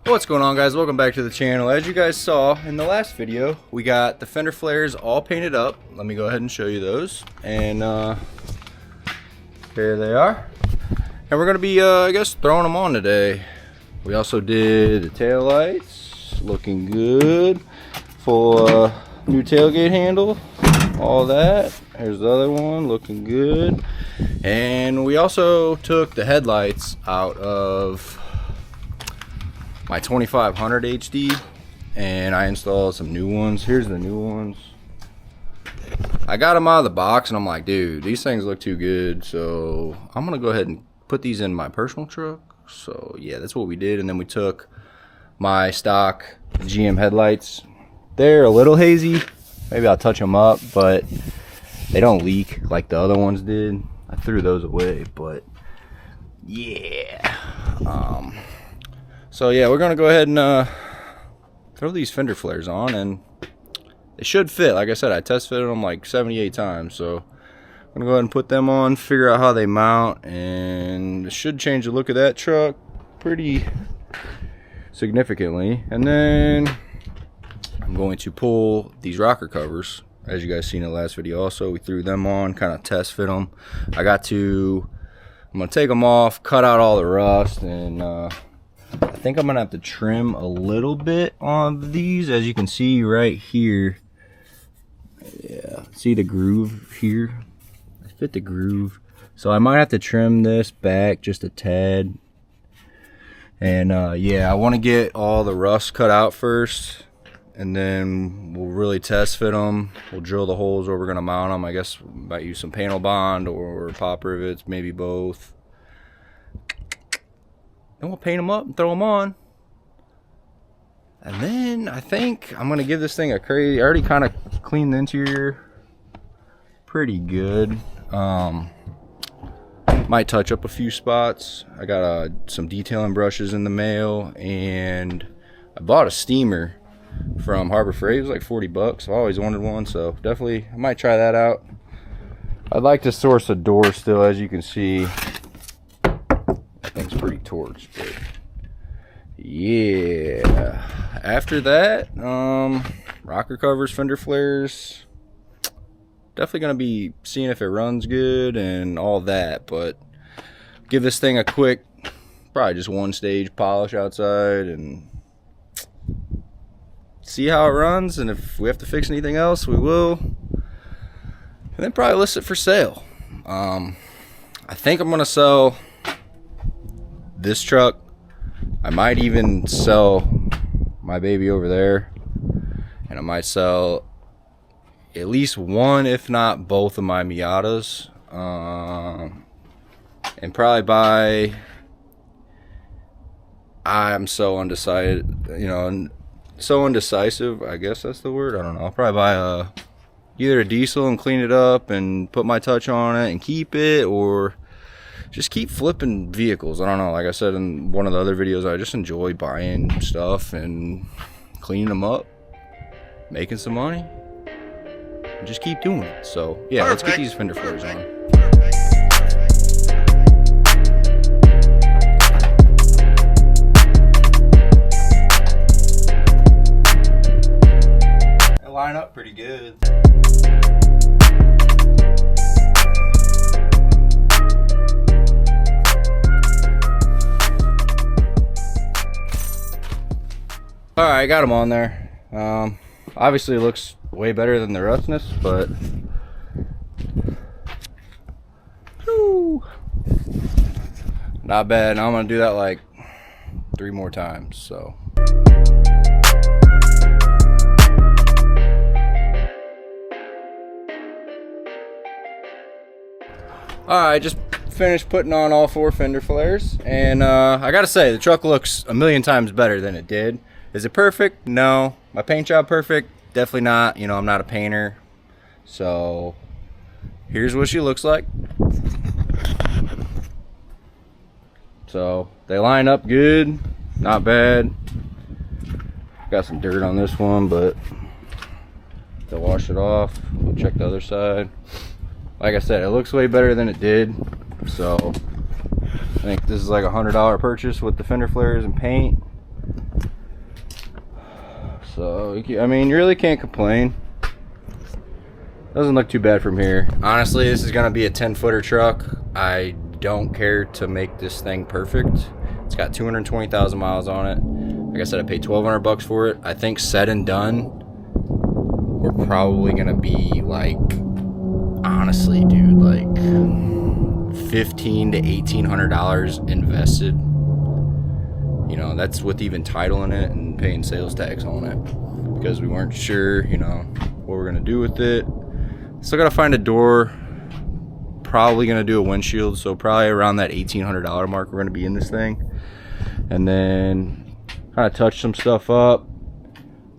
What's going on, guys? Welcome back to the channel. As you guys saw in the last video, we got the fender flares all painted up. Let me go ahead and show you those. And here they are. And we're gonna be I guess throwing them on today. We also did the tail lights, looking good. Full new tailgate handle, all that. Here's the other one, looking good. And we also took the headlights out of my 2500 HD and I installed some new ones. Here's the new ones. I got them out of the box and I'm like, dude, these things look too good, so I'm gonna go ahead and put these in my personal truck. So yeah, that's what we did. And then we took my stock GM headlights. They're a little hazy, maybe I'll touch them up, but they don't leak like the other ones did. I threw those away, but yeah. So yeah, we're gonna go ahead and throw these fender flares on, and they should fit. Like I said, I test fitted them like 78 times, so I'm gonna go ahead and put them on, figure out how they mount, and it should change the look of that truck pretty significantly. And then I'm going to pull these rocker covers, as you guys seen in the last video. Also, we threw them on, kind of test fit them. I'm gonna take them off, cut out all the rust, and I think I'm gonna have to trim a little bit on these. As you can see right here, yeah, see the groove here? I fit the groove, so I might have to trim this back just a tad. And yeah, I want to get all the rust cut out first, and then we'll really test fit them. We'll drill the holes where we're gonna mount them. I guess we might use some panel bond or pop rivets, maybe both. And we'll paint them up and throw them on. And then I think I'm gonna give this thing a crazy. I already kind of cleaned the interior pretty good. Might touch up a few spots. I got some detailing brushes in the mail, and I bought a steamer from Harbor Freight. It was like 40 bucks. I've always wanted one, so definitely I might try that out. I'd like to source a door still, as you can see. Thing's pretty torched, but yeah. After that, rocker covers, fender flares, definitely gonna be seeing if it runs good and all that, but give this thing a quick, probably just one stage polish outside and see how it runs, and if we have to fix anything else, we will, and then probably list it for sale. I think I'm gonna sell this truck. I might even sell my baby over there, and I might sell at least one, if not both, of my Miatas, and probably buy, I'm so undecided, you know, so indecisive, I guess that's the word, I don't know. I'll probably buy either a diesel and clean it up and put my touch on it and keep it, or just keep flipping vehicles. I don't know, like I said in one of the other videos, I just enjoy buying stuff and cleaning them up, making some money, and just keep doing it. So yeah, let's get these fender flares on. They line up pretty good. Alright, I got them on there. Obviously it looks way better than the rustness, but whew, not bad. Now I'm gonna do that like 3 more times, so. Alright, just finished putting on all 4 fender flares, and I gotta say, the truck looks a million times better than it did. Is it perfect? No. My paint job perfect? Definitely not. You know, I'm not a painter. So here's what she looks like. So they line up good, not bad. Got some dirt on this one, but they'll wash it off. We'll check the other side. Like I said, it looks way better than it did. So I think this is like a $100 purchase with the fender flares and paint. So I mean, you really can't complain. Doesn't look too bad from here. Honestly, this is gonna be a 10-footer truck. I don't care to make this thing perfect. It's got 220,000 miles on it. Like I said, I paid $1,200 for it. I think said and done, we're probably gonna be like, honestly, dude, like $1,500 to $1,800 invested. You know, that's with even titling it and paying sales tax on it, because we weren't sure, you know, what we're gonna do with it. Still gotta find a door. Probably gonna do a windshield, so probably around that $1,800 mark we're gonna be in this thing. And then kind of touch some stuff up.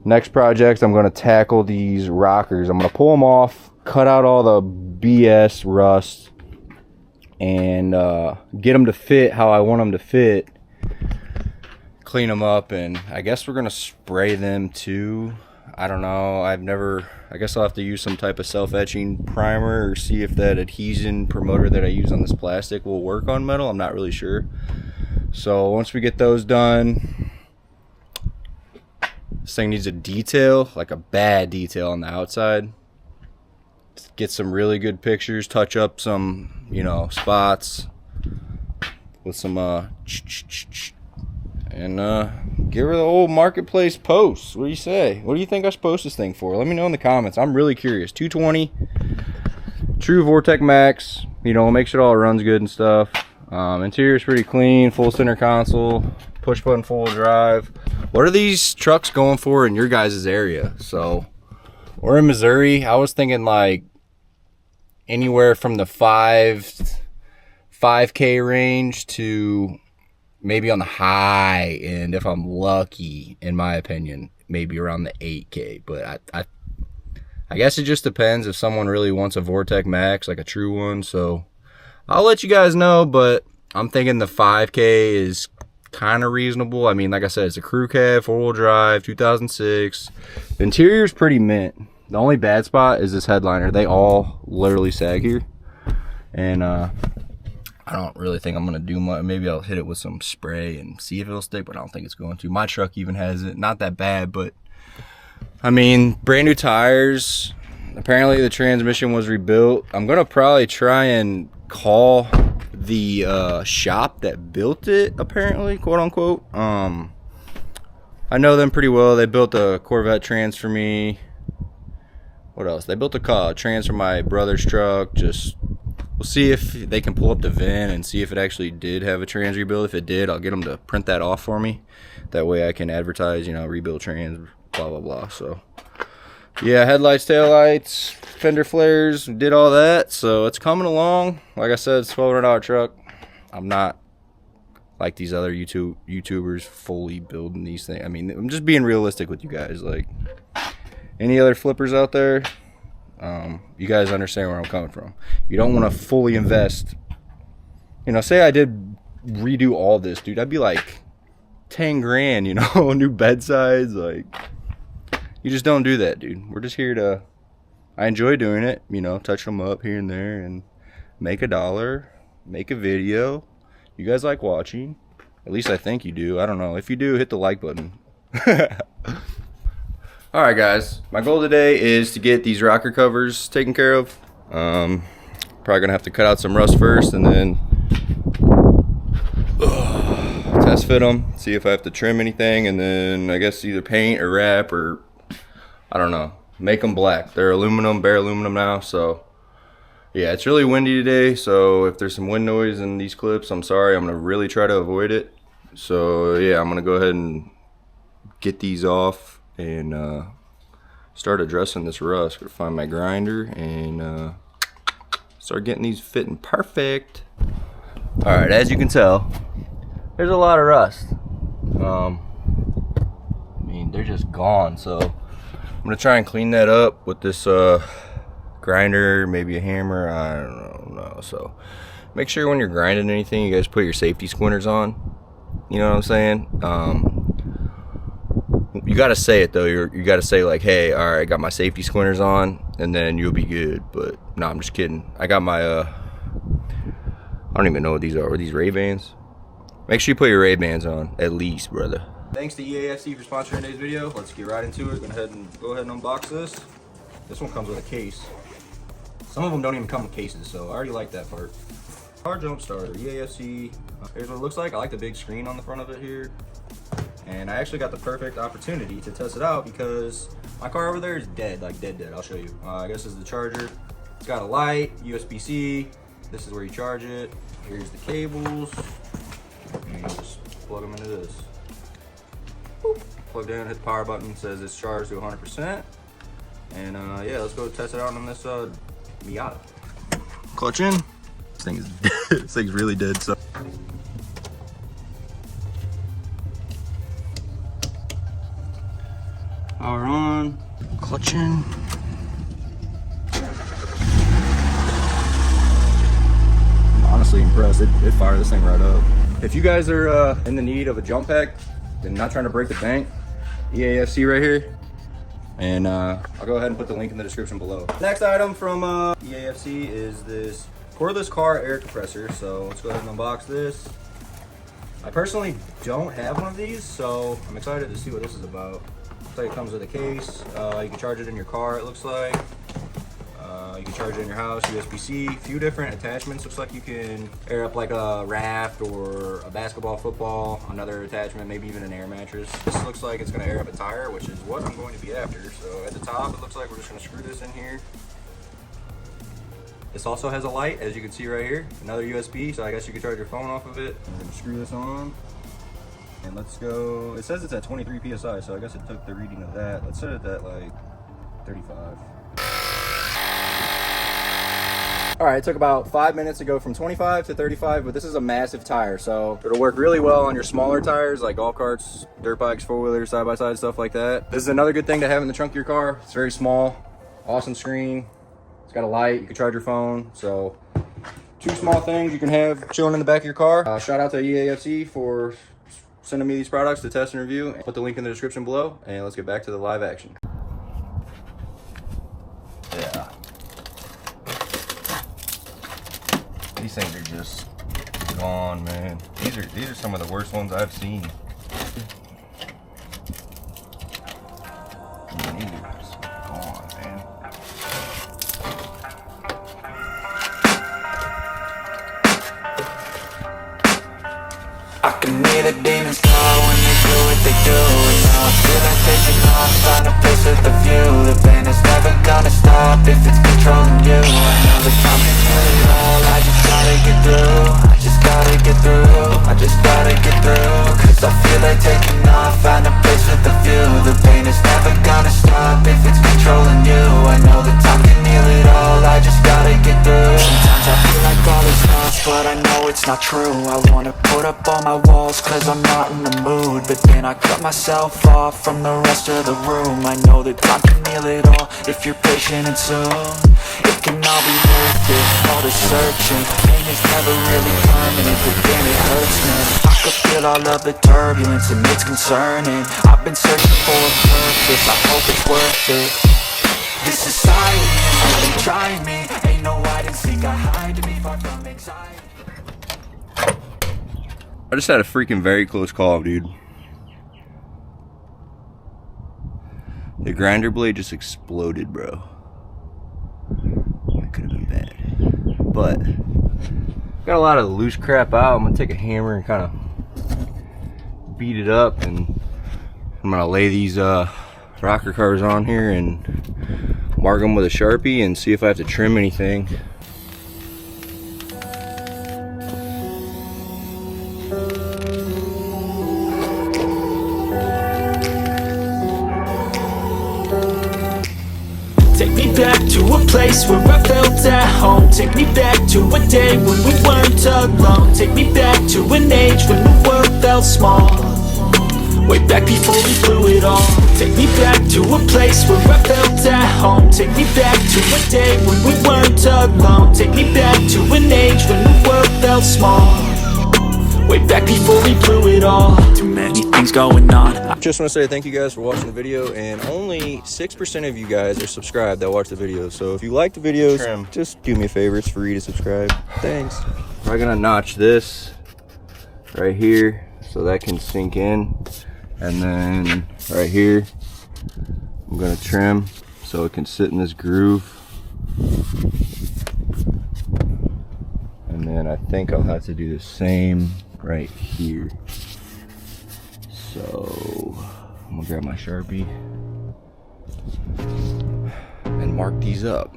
Next project, I'm gonna tackle these rockers. I'm gonna pull them off, cut out all the BS rust, and get them to fit how I want them to fit. Clean them up, and I guess we're gonna spray them too. I don't know. I guess I'll have to use some type of self-etching primer or see if that adhesion promoter that I use on this plastic will work on metal. I'm not really sure. So once we get those done, this thing needs a detail, like a bad detail on the outside. Get some really good pictures, touch up some, you know, spots with some and give her the old marketplace post. What do you say? What do you think I should post this thing for? Let me know in the comments. I'm really curious. 220 true vortecmax, you know, make sure it all runs good and stuff. Interior is pretty clean, full center console, push button full drive. What are these trucks going for in your guys' area? So we're in Missouri. I was thinking like anywhere from the 5K range to maybe on the high end, if I'm lucky, in my opinion, maybe around the 8K. But I guess it just depends if someone really wants a vortecmax, like a true one. So I'll let you guys know, but I'm thinking the 5K is kind of reasonable. I mean, like I said, it's a crew cab, 4-wheel drive, 2006. The interior's pretty mint. The only bad spot is this headliner. They all literally sag here. And I don't really think I'm gonna do much. Maybe I'll hit it with some spray and see if it'll stick, but I don't think it's going to. My truck even has it. Not that bad, but I mean, brand new tires. Apparently the transmission was rebuilt. I'm gonna probably try and call the shop that built it, apparently, quote unquote. I know them pretty well. They built a Corvette trans for me. What else? They built a trans for my brother's truck. Just we'll see if they can pull up the VIN and see if it actually did have a trans rebuild. If it did, I'll get them to print that off for me. That way I can advertise, you know, rebuild trans, blah, blah, blah. So, yeah, headlights, taillights, fender flares, did all that. So, it's coming along. Like I said, it's a $1,200 truck. I'm not like these other YouTubers fully building these things. I mean, I'm just being realistic with you guys. Like, any other flippers out there? You guys understand where I'm coming from. You don't want to fully invest. You know, say I did redo all this, dude, I'd be like 10 grand, you know, new bedsides. Like, you just don't do that, dude. We're just here to, I enjoy doing it, you know, touch them up here and there and make $1, make a video. You guys like watching. At least I think you do. I don't know. If you do, hit the like button. Alright guys, my goal today is to get these rocker covers taken care of. Probably gonna have to cut out some rust first and then test fit them, see if I have to trim anything, and then I guess either paint or wrap or I don't know, make them black. They're aluminum, bare aluminum now. So yeah, it's really windy today, so if there's some wind noise in these clips, I'm sorry. I'm gonna really try to avoid it. So yeah, I'm gonna go ahead and get these off and start addressing this rust. Gonna find my grinder and start getting these fitting perfect. All right, as you can tell, there's a lot of rust. I mean, they're just gone. So I'm gonna try and clean that up with this grinder, maybe a hammer. I don't know. So make sure when you're grinding anything, you guys put your safety squinters on. You know what I'm saying? You gotta say it though. You gotta say like, hey, all right, I got my safety squinters on, and then you'll be good. But no, I'm just kidding. I got my I don't even know what these are. Are these Ray-Bans? Make sure you put your Ray-Bans on at least, brother. Thanks to EAFC for sponsoring today's video. Let's get right into it. Go ahead and unbox this. This one comes with a case. Some of them don't even come with cases, so I already like that part. Car jump starter, EAFC. Here's what it looks like. I like the big screen on the front of it here. And I actually got the perfect opportunity to test it out because my car over there is dead, like dead. I'll show you. I guess this is the charger. It's got a light, USB-C. This is where you charge it. Here's the cables. And you just plug them into this. Boop. Plugged in, hit the power button, says it's charged to 100%. And yeah, let's go test it out on this Miata. Clutch in. This thing is dead. This thing's really dead. So. Power on. Clutch in. I'm honestly impressed. It fired this thing right up. If you guys are in the need of a jump pack and not trying to break the bank, EAFC right here. And I'll go ahead and put the link in the description below. Next item from EAFC is this cordless car air compressor. So let's go ahead and unbox this. I personally don't have one of these, so I'm excited to see what this is about. Looks like it comes with a case. You can charge it in your car, it looks like. You can charge it in your house, USB-C. A few different attachments. Looks like you can air up like a raft or a basketball, football. Another attachment, maybe even an air mattress. This looks like it's going to air up a tire, which is what I'm going to be after. So at the top, it looks like we're just going to screw this in here. This also has a light, as you can see right here. Another USB, so I guess you could charge your phone off of it. We're going to screw this on. And let's go. It says it's at 23 PSI, so I guess it took the reading of that. Let's set it at like 35. All right, it took about 5 minutes to go from 25 to 35, but this is a massive tire, so it'll work really well on your smaller tires like golf carts, dirt bikes, four-wheelers, side-by-side, stuff like that. This is another good thing to have in the trunk of your car. It's very small, awesome screen. It's got a light, you can charge your phone, so two small things you can have chilling in the back of your car. Shout out to EAFC for sending me these products to test and review. Put the link in the description below, and let's get back to the live action. Yeah. These things are just gone, man. These are some of the worst ones I've seen. These are just gone, man. I can hear the demons call when they do what they do. And now I feel like taking off, find a place with a view. The pain is never gonna stop if it's controlling you. I know the time can heal it all. I just gotta get through. I just gotta get through. I just gotta get through. Cause I feel like taking off, find a place with a view. The pain is never gonna stop if it's controlling you. I know the time can heal it all. I just gotta get through. Sometimes I feel like all is lost, but I know it's not true. I wanna put up all my walls cause I'm not in the mood, but then I cut myself off from the rest of the room. I know that time can heal it all if you're patient and soon it can all be worth it, all the searching. Pain is never really permanent, but damn it hurts, man. I could feel all of the turbulence and it's concerning. I've been searching for a purpose, I hope it's worth it. This society is really trying me. Ain't no hide and seek, I hide me far from anxiety. I just had a freaking very close call, dude. The grinder blade just exploded, bro. That could have been bad. But got a lot of loose crap out. I'm gonna take a hammer and kind of beat it up, and I'm gonna lay these rocker cars on here and mark them with a Sharpie and see if I have to trim anything. Take me back to a place where I felt at home. Take me back to a day when we weren't alone. Take me back to an age when the world felt small. Way back before we blew it all. Take me back to a place where I felt at home. Take me back to a day when we weren't alone. Take me back to an age when the world felt small. Way back before we blew it all. Too many things going on. Just want to say thank you guys for watching the video, and only 6% of you guys are subscribed that watch the video. So if you like the videos, just do me a favor, it's free to subscribe. Thanks. We're gonna notch this right here so that can sink in. And then right here, I'm gonna trim so it can sit in this groove. And then I think I'll have to do the same right here. So I'm gonna grab my Sharpie and mark these up.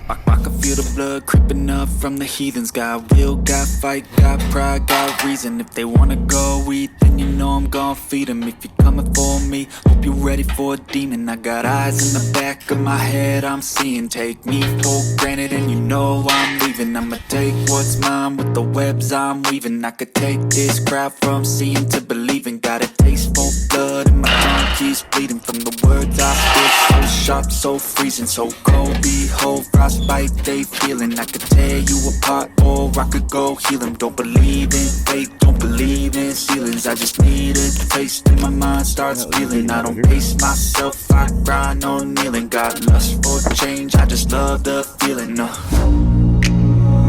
I can feel the blood creeping up from the heathens. Got will, got fight, got pride, got reason. If they wanna go eat, then you know I'm gon' feed them. If you're coming for me, hope you're ready for a demon. I got eyes in the back of my head, I'm seeing. Take me for granted and you know I'm leaving. I'ma take what's mine with the webs I'm weaving. I could take this crowd from seeing to believing. Got a taste for blood and my tongue keeps bleeding. From the words I spit, so sharp, so freezing. So cold, behold, frostbite they feeling. I could tear you apart or I could go heal them. Don't believe in fate, don't believe in ceilings. I just need a taste and my mind starts feeling. I don't pace myself, I grind on kneeling. Got lust for change, I just love the feeling.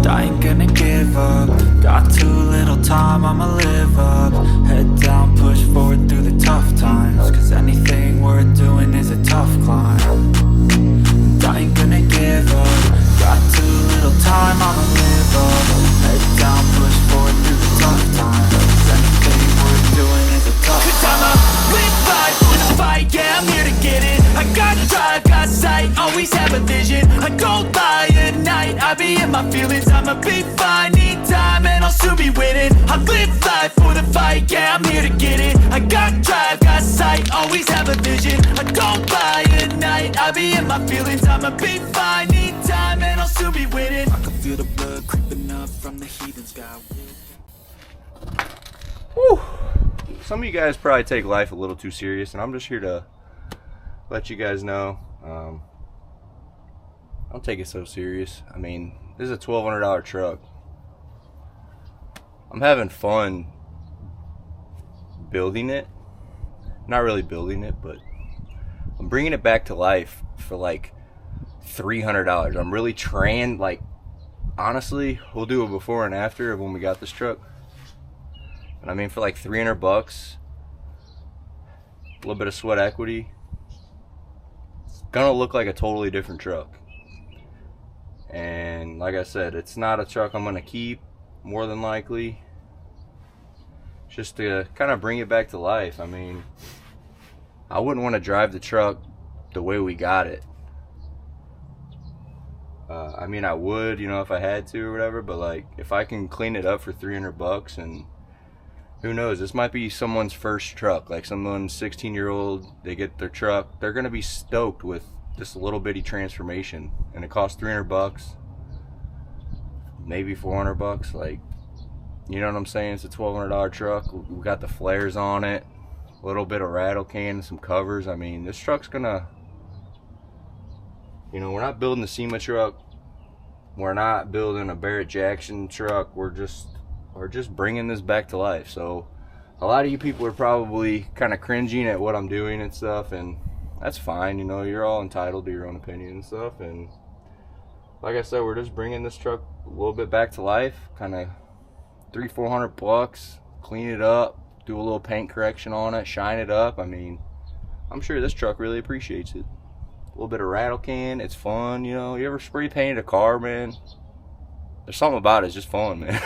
I ain't gonna give up. Got too little time, I'ma live up. Head down, push forward through the tough times. Cause anything worth doing is a tough climb. I ain't gonna give up. Got too little time, I'ma live up. Head down, push forward through the tough times. Cause anything worth doing is a tough climb. Cause I'ma live life for the fight, yeah, I'm here to get it. I got drive, got sight, always have a vision. I don't lie at night, I be in my feelings. I'ma be fine, need time, and I'll soon be winning. I live life for the fight, yeah, I'm here to get it. I got drive, got sight, always have a vision. I don't lie at night, I be in my feelings. I'ma be fine, need time, and I'll soon be winning. I can feel the blood creeping up from the heathens. Got Whew. Some of you guys probably take life a little too serious, and I'm just here to let you guys know I don't take it so serious. I mean, this is a $1,200 truck. I'm having fun building it. Not really building it, but I'm bringing it back to life for like $300. I'm really trying, like, honestly, we'll do a before and after of when we got this truck. And I mean, for like $300, a little bit of sweat equity, it's gonna look like a totally different truck. And like I said, it's not a truck I'm gonna keep, more than likely. Just to kind of bring it back to life. I mean, I wouldn't want to drive the truck the way we got it. I mean, I would, you know, if I had to or whatever, but like, if I can clean it up for $300, and who knows, this might be someone's first truck, like someone's 16-year-old, they get their truck, they're gonna be stoked with this little bitty transformation, and it costs $300, maybe $400, like, you know what I'm saying? It's a $1,200 truck. We got the flares on it, a little bit of rattle can, some covers. I mean, this truck's gonna, you know, we're not building the SEMA truck, we're not building a Barrett Jackson truck, we're just bringing this back to life. So a lot of you people are probably kind of cringing at what I'm doing and stuff, and that's fine, you know, you're all entitled to your own opinion and stuff. And like I said, we're just bringing this truck a little bit back to life, kind of $300-400, clean it up, do a little paint correction on it, shine it up. I mean, I'm sure this truck really appreciates it. A little bit of rattle can, it's fun, you know. You ever spray painted a car, man? There's something about it, it's just fun, man.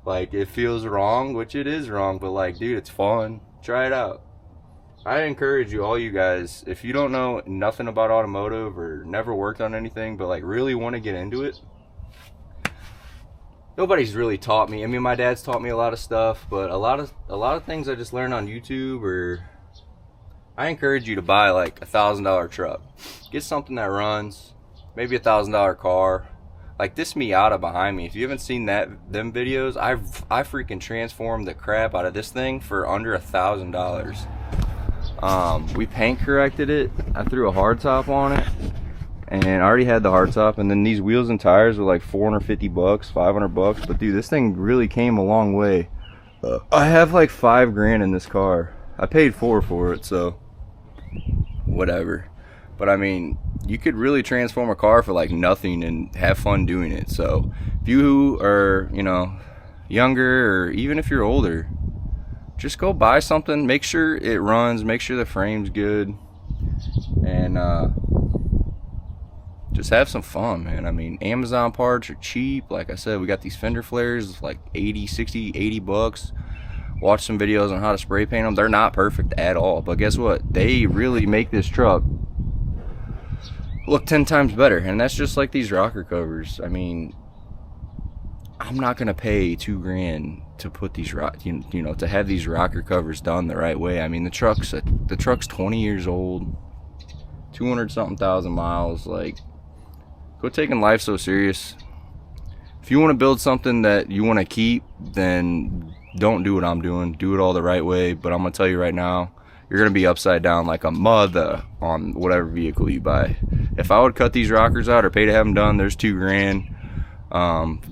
Like, it feels wrong, which it is wrong, but like, dude, it's fun. Try it out. I encourage you, all you guys, if you don't know nothing about automotive or never worked on anything, but like really want to get into it, nobody's really taught me. I mean, my dad's taught me a lot of stuff, but a lot of things I just learned on YouTube. Or I encourage you to buy like $1,000 truck, get something that runs, maybe $1,000 car. Like this Miata behind me, if you haven't seen them videos, I freaking transformed the crap out of this thing for under $1,000. We paint corrected it. I threw a hardtop on it, and I already had the hardtop, and then these wheels and tires were like $450, $500. But dude, this thing really came a long way. I have like $5 grand in this car. I paid $4 for it, so whatever. But I mean, you could really transform a car for like nothing and have fun doing it. So if you are, you know, younger, or even if you're older, just go buy something, make sure it runs, make sure the frame's good, and just have some fun, man. I mean, Amazon parts are cheap. Like I said, we got these fender flares, like 80, 60, 80 bucks. Watch some videos on how to spray paint them. They're not perfect at all, but guess what? They really make this truck look 10 times better. And that's just like these rocker covers. I mean, I'm not gonna pay $2,000 to put these to have these rocker covers done the right way. I mean, the truck's 20 years old, 200 something thousand miles. Like, quit taking life so serious. If you want to build something that you want to keep, then don't do what I'm doing. Do it all the right way. But I'm gonna tell you right now, you're gonna be upside down like a mother on whatever vehicle you buy. If I would cut these rockers out or pay to have them done, there's $2,000.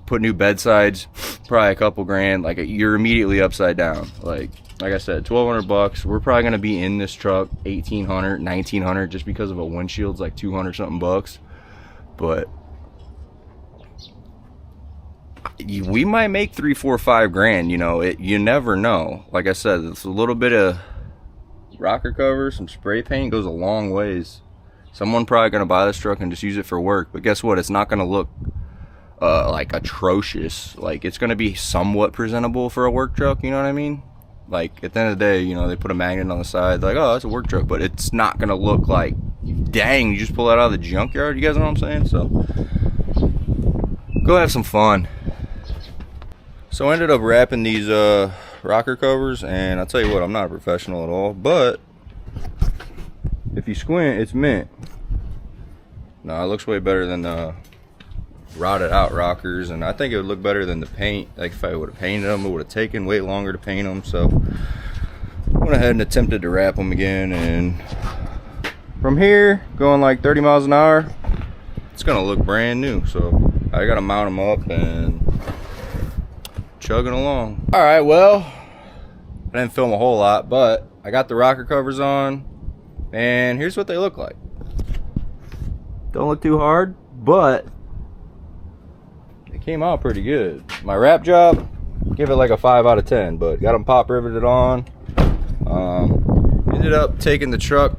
Put new bedsides, probably a couple grand. Like, you're immediately upside down. Like I said, 1,200 bucks. We're probably gonna be in this truck 1,800, 1,900 just because of a windshield's like 200 something bucks. But we might make 3, 4, 5 grand. You never know. Like I said, it's a little bit of rocker cover, some spray paint goes a long ways. Someone probably gonna buy this truck and just use it for work, but guess what? It's not gonna look like atrocious. Like, it's gonna be somewhat presentable for a work truck, you know what I mean? Like, at the end of the day, they put a magnet on the side, like, oh, that's a work truck, but it's not gonna look like, dang, you just pull that out of the junkyard. You guys know what I'm saying? So go have some fun. So I ended up wrapping these rocker covers, and I'll tell you what, I'm not a professional at all, but if you squint, it's mint. No, it looks way better than the rotted out rockers, and I think it would look better than the paint. Like, if I would have painted them, it would have taken way longer to paint them. So I went ahead and attempted to wrap them again, and from here, going like 30 miles an hour, it's gonna look brand new. So I gotta mount them up and chugging along. All right, well, I didn't film a whole lot, but I got the rocker covers on, and here's what they look like. Don't look too hard, but it came out pretty good. My wrap job, give it like a 5 out of 10, but got them pop riveted on. Ended up taking the truck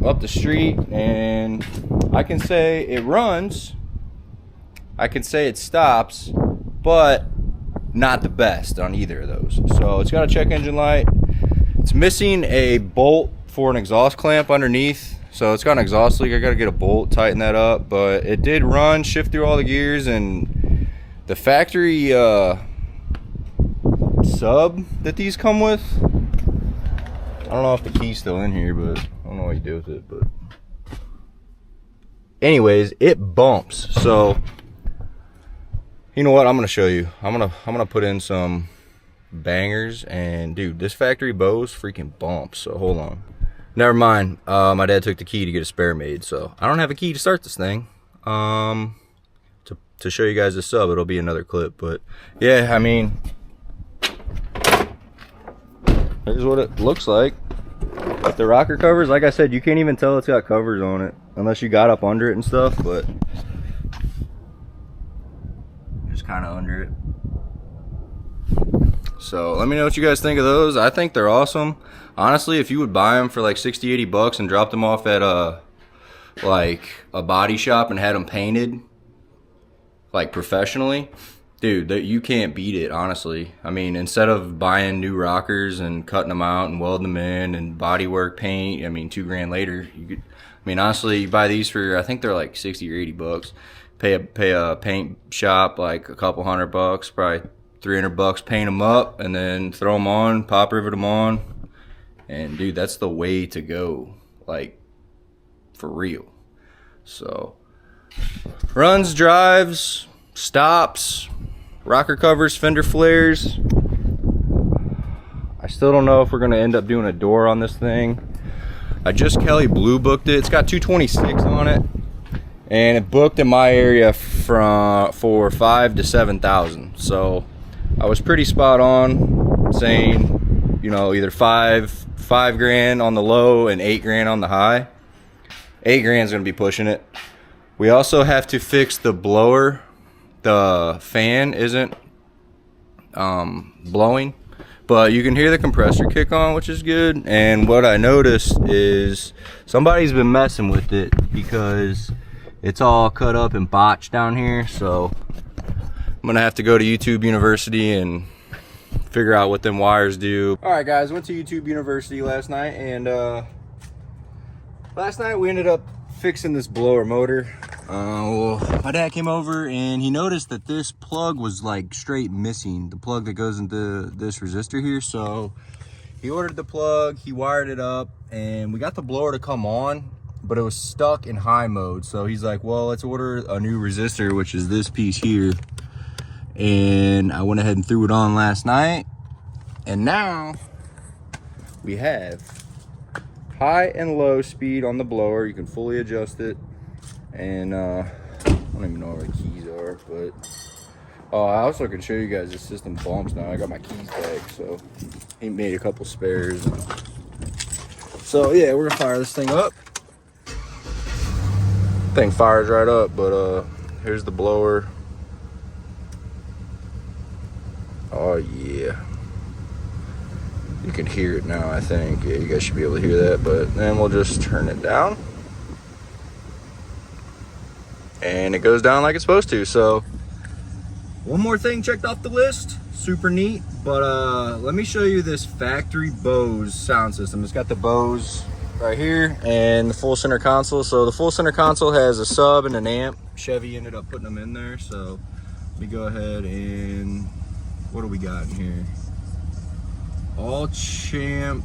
up the street, and I can say it runs, I can say it stops, but not the best on either of those. So it's got a check engine light. It's missing a bolt for an exhaust clamp underneath, so it's got an exhaust leak. I gotta get a bolt, tighten that up, but it did run, shift through all the gears, and the factory sub that these come with, I don't know if the key's still in here, but I don't know what you do with it. But anyways, it bumps. So you know what, I'm gonna show you. I'm gonna put in some bangers, and dude, this factory Bose freaking bumps. So hold on. Never mind. My dad took the key to get a spare made, so I don't have a key to start this thing. To show you guys the sub, it'll be another clip. But yeah, I mean, here's what it looks like. With the rocker covers, like I said, you can't even tell it's got covers on it unless you got up under it and stuff, but just kind of under it. So let me know what you guys think of those. I think they're awesome. Honestly, if you would buy them for like 60, 80 bucks and drop them off at a body shop and had them painted like professionally, dude, you can't beat it, honestly. I mean, instead of buying new rockers and cutting them out and welding them in and bodywork paint, I mean, $2,000 later, you could, I mean, honestly, you buy these for, I think they're like 60 or 80 bucks. Pay a paint shop like a couple $100, probably 300 bucks, paint them up, and then throw them on, pop rivet them on, and dude, that's the way to go, like, for real. So runs, drives, stops, rocker covers, fender flares. I still don't know if we're gonna end up doing a door on this thing. I just Kelly Blue booked it. It's got 226 on it, and it booked in my area for 5,000 to 7,000. So I was pretty spot on, saying, you know, either five grand on the low and $8,000 on the high. $8,000 is gonna be pushing it. We also have to fix the blower. The fan isn't blowing, but you can hear the compressor kick on, which is good. And what I noticed is somebody's been messing with it because it's all cut up and botched down here. So I'm gonna have to go to YouTube University and figure out what them wires do. All right, guys, went to YouTube University last night, and last night we ended up fixing this blower motor. Well, my dad came over and he noticed that this plug was like straight missing, the plug that goes into this resistor here. So he ordered the plug, he wired it up, and we got the blower to come on, but it was stuck in high mode. So he's like, well, let's order a new resistor, which is this piece here. And I went ahead and threw it on last night, and now we have high and low speed on the blower. You can fully adjust it. And I don't even know where my keys are, but I also can show you guys the system bumps now. I got my keys back, so he made a couple spares. So yeah, we're gonna fire this thing up. Thing fires right up, but here's the blower. Oh yeah, you can hear it now, I think. Yeah, you guys should be able to hear that, but then we'll just turn it down. And it goes down like it's supposed to. So one more thing checked off the list, super neat. But let me show you this factory Bose sound system. It's got the Bose right here and the full center console. So the full center console has a sub and an amp. Chevy ended up putting them in there. So let me go ahead and, what do we got in here? All champ,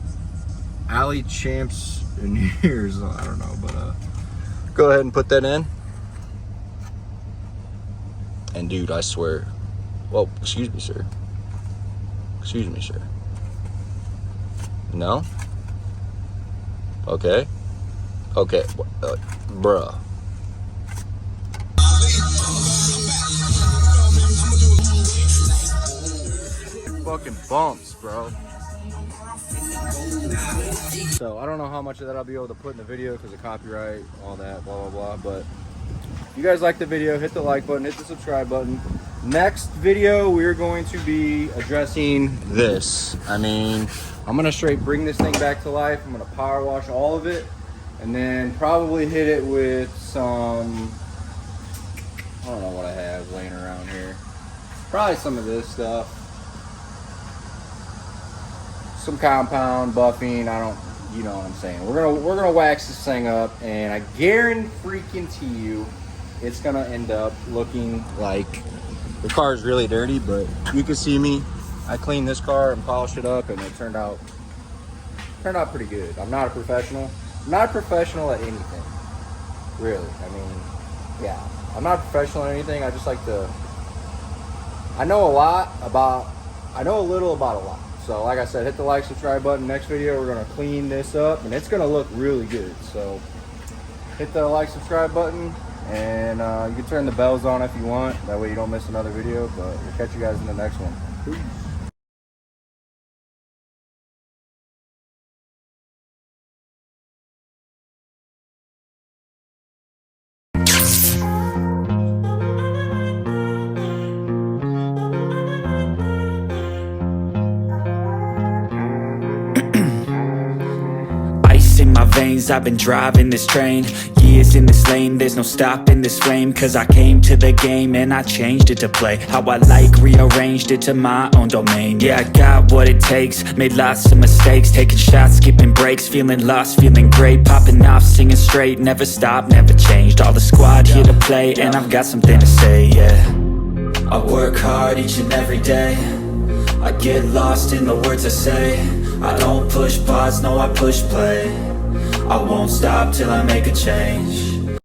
alley champs in here. So I don't know, but go ahead and put that in. And dude, I swear, well, excuse me, sir. Excuse me, sir. No? Okay. Okay, bruh. Fucking bumps, bro. So I don't know how much of that I'll be able to put in the video because of copyright, all that, blah, blah, blah, but if you guys like the video, hit the like button, hit the subscribe button. Next video, we're going to be addressing this. I mean, I'm gonna straight bring this thing back to life. I'm gonna power wash all of it, and then probably hit it with some, I don't know what I have laying around here. Probably some of this stuff. Some compound, buffing, I don't, you know what I'm saying. We're gonna wax this thing up, and I guarantee you it's gonna end up looking like the car is really dirty, but you can see me. I cleaned this car and polished it up, and it turned out pretty good. I'm not a professional. I'm not a professional at anything, really. I mean, yeah, I'm not a professional at anything. I just like to. I know a little about a lot. So like I said, hit the like, subscribe button. Next video, we're gonna clean this up, and it's gonna look really good. So hit the like, subscribe button, and you can turn the bells on if you want. That way you don't miss another video, but we'll catch you guys in the next one. Peace. In my veins, I've been driving this train. Years in this lane, there's no stopping this flame. Cause I came to the game and I changed it to play how I like, rearranged it to my own domain. Yeah, I got what it takes, made lots of mistakes, taking shots, skipping breaks, feeling lost, feeling great, popping off, singing straight, never stopped, never changed. All the squad here to play, and I've got something to say, yeah. I work hard each and every day, I get lost in the words I say. I don't push pause, no I push play. I won't stop till I make a change.